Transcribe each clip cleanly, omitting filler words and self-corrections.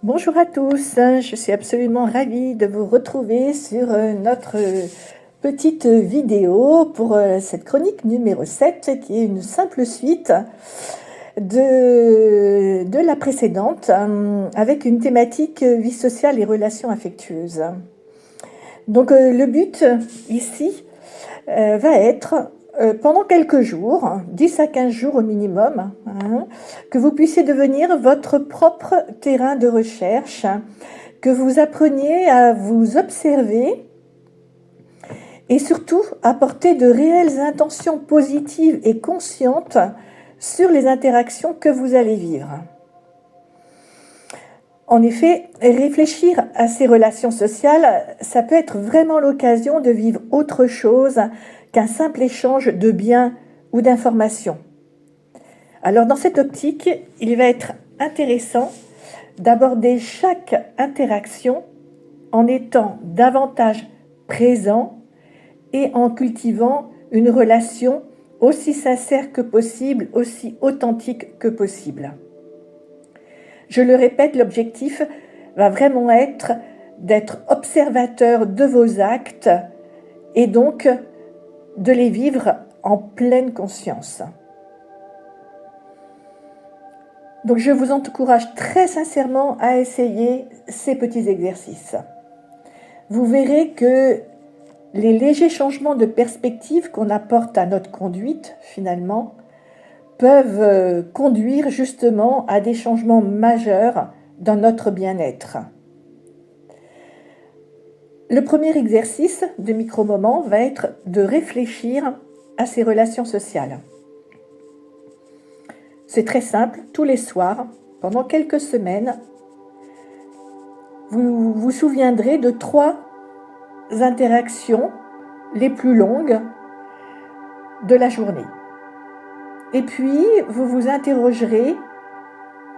Bonjour à tous, je suis absolument ravie de vous retrouver sur notre petite vidéo pour cette chronique numéro 7 qui est une simple suite de la précédente avec une thématique vie sociale et relations affectueuses. Donc le but ici va être pendant quelques jours, 10 à 15 jours au minimum, que vous puissiez devenir votre propre terrain de recherche, que vous appreniez à vous observer et surtout à porter de réelles intentions positives et conscientes sur les interactions que vous allez vivre. En effet, réfléchir à ces relations sociales, ça peut être vraiment l'occasion de vivre autre chose qu'un simple échange de biens ou d'informations. Alors dans cette optique, il va être intéressant d'aborder chaque interaction en étant davantage présent et en cultivant une relation aussi sincère que possible, aussi authentique que possible. Je le répète, l'objectif va vraiment être d'être observateur de vos actes et donc de les vivre en pleine conscience. Donc je vous encourage très sincèrement à essayer ces petits exercices. Vous verrez que les légers changements de perspective qu'on apporte à notre conduite, finalement, peuvent conduire justement à des changements majeurs dans notre bien-être. Le premier exercice de micro-moment va être de réfléchir à ces relations sociales. C'est très simple, tous les soirs, pendant quelques semaines, vous vous souviendrez de 3 interactions les plus longues de la journée. Et puis, vous vous interrogerez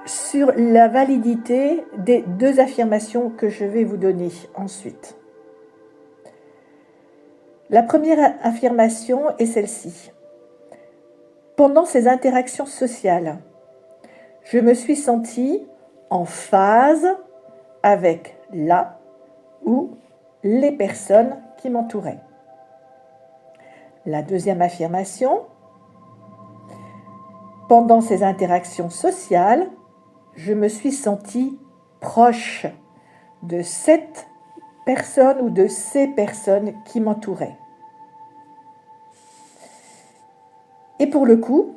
sur la validité des 2 affirmations que je vais vous donner ensuite. La première affirmation est celle-ci. Pendant ces interactions sociales, je me suis sentie en phase avec la ou les personnes qui m'entouraient. La deuxième affirmation, pendant ces interactions sociales, je me suis sentie proche de cette personne ou de ces personnes qui m'entouraient. Et pour le coup,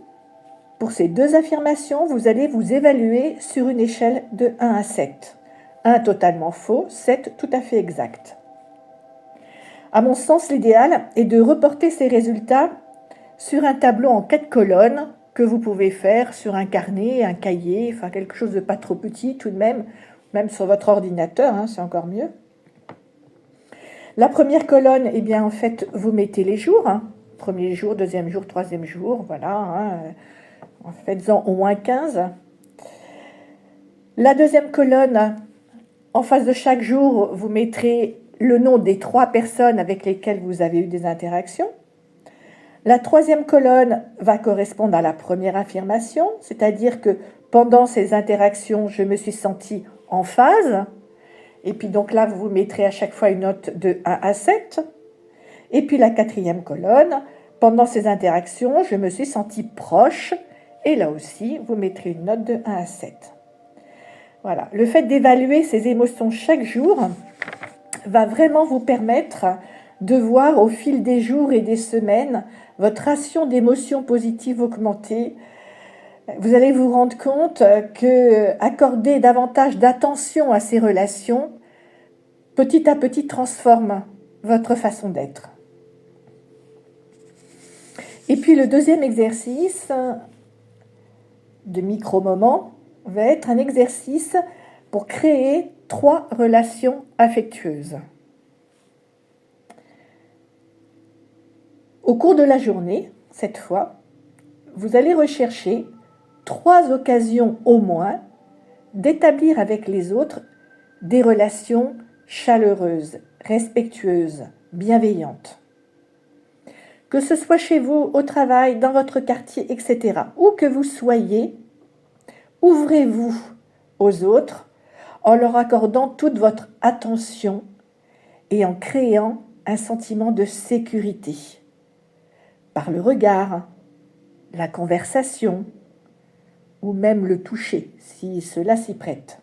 pour ces 2 affirmations, vous allez vous évaluer sur une échelle de 1 à 7. 1 totalement faux, 7 tout à fait exact. À mon sens, l'idéal est de reporter ces résultats sur un tableau en 4 colonnes que vous pouvez faire sur un carnet, un cahier, enfin quelque chose de pas trop petit tout de même sur votre ordinateur, c'est encore mieux. La première colonne, eh bien en fait, vous mettez les jours, premier jour, deuxième jour, troisième jour, voilà, en faites-en au moins 15. La deuxième colonne, en face de chaque jour, vous mettrez le nom des 3 personnes avec lesquelles vous avez eu des interactions. La troisième colonne va correspondre à la première affirmation, c'est-à-dire que pendant ces interactions, je me suis sentie en phase. Et puis donc là, vous mettrez à chaque fois une note de 1 à 7. Et puis la quatrième colonne, pendant ces interactions, je me suis sentie proche. Et là aussi, vous mettrez une note de 1 à 7. Voilà, le fait d'évaluer ces émotions chaque jour va vraiment vous permettre de voir au fil des jours et des semaines votre ration d'émotions positives augmenter. Vous allez vous rendre compte que accorder davantage d'attention à ces relations, petit à petit, transforme votre façon d'être. Et puis le deuxième exercice de micro-moment va être un exercice pour créer 3 relations affectueuses. Au cours de la journée, cette fois, vous allez rechercher 3 occasions au moins d'établir avec les autres des relations chaleureuses, respectueuses, bienveillantes. Que ce soit chez vous, au travail, dans votre quartier, etc., où que vous soyez, ouvrez-vous aux autres en leur accordant toute votre attention et en créant un sentiment de sécurité par le regard, la conversation ou même le toucher si cela s'y prête.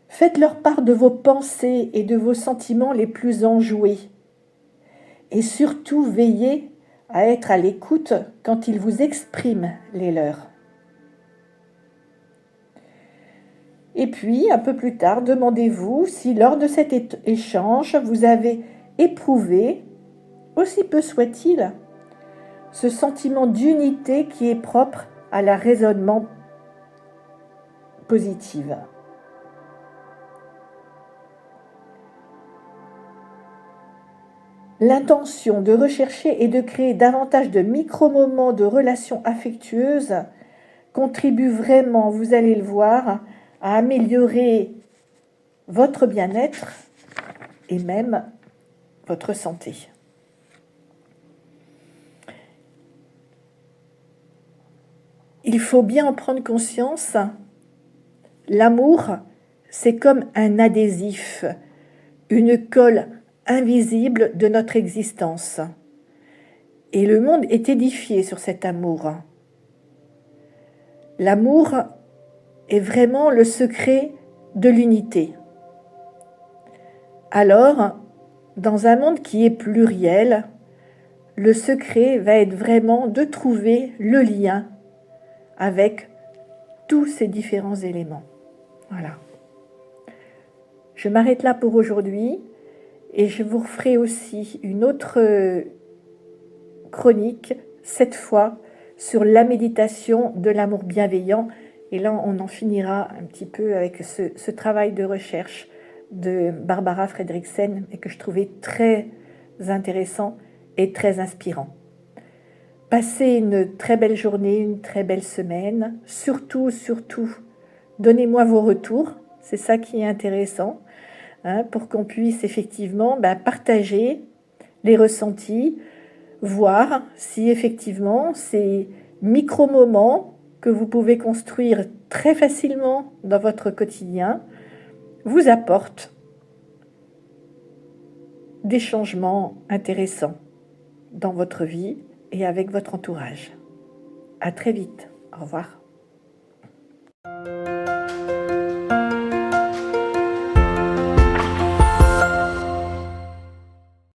Faites-leur part de vos pensées et de vos sentiments les plus enjoués et surtout veillez à être à l'écoute quand ils vous expriment les leurs. Et puis, un peu plus tard, demandez-vous si lors de cet échange, vous avez éprouvé, aussi peu soit-il, ce sentiment d'unité qui est propre à la raisonnement positive. L'intention de rechercher et de créer davantage de micro-moments de relations affectueuses contribue vraiment, vous allez le voir, à améliorer votre bien-être et même votre santé. Il faut bien en prendre conscience. L'amour, c'est comme un adhésif, une colle invisible de notre existence. Et le monde est édifié sur cet amour. L'amour est vraiment le secret de l'unité. Alors, dans un monde qui est pluriel, le secret va être vraiment de trouver le lien avec tous ces différents éléments. Voilà. Je m'arrête là pour aujourd'hui et je vous referai aussi une autre chronique, cette fois sur la méditation de l'amour bienveillant. Et là, on en finira un petit peu avec ce travail de recherche de Barbara Fredricksen et que je trouvais très intéressant et très inspirant. Passez une très belle journée, une très belle semaine. Surtout, donnez-moi vos retours. C'est ça qui est intéressant, pour qu'on puisse effectivement partager les ressentis, voir si effectivement ces micro-moments que vous pouvez construire très facilement dans votre quotidien vous apportent des changements intéressants dans votre vie et avec votre entourage. À très vite. Au revoir.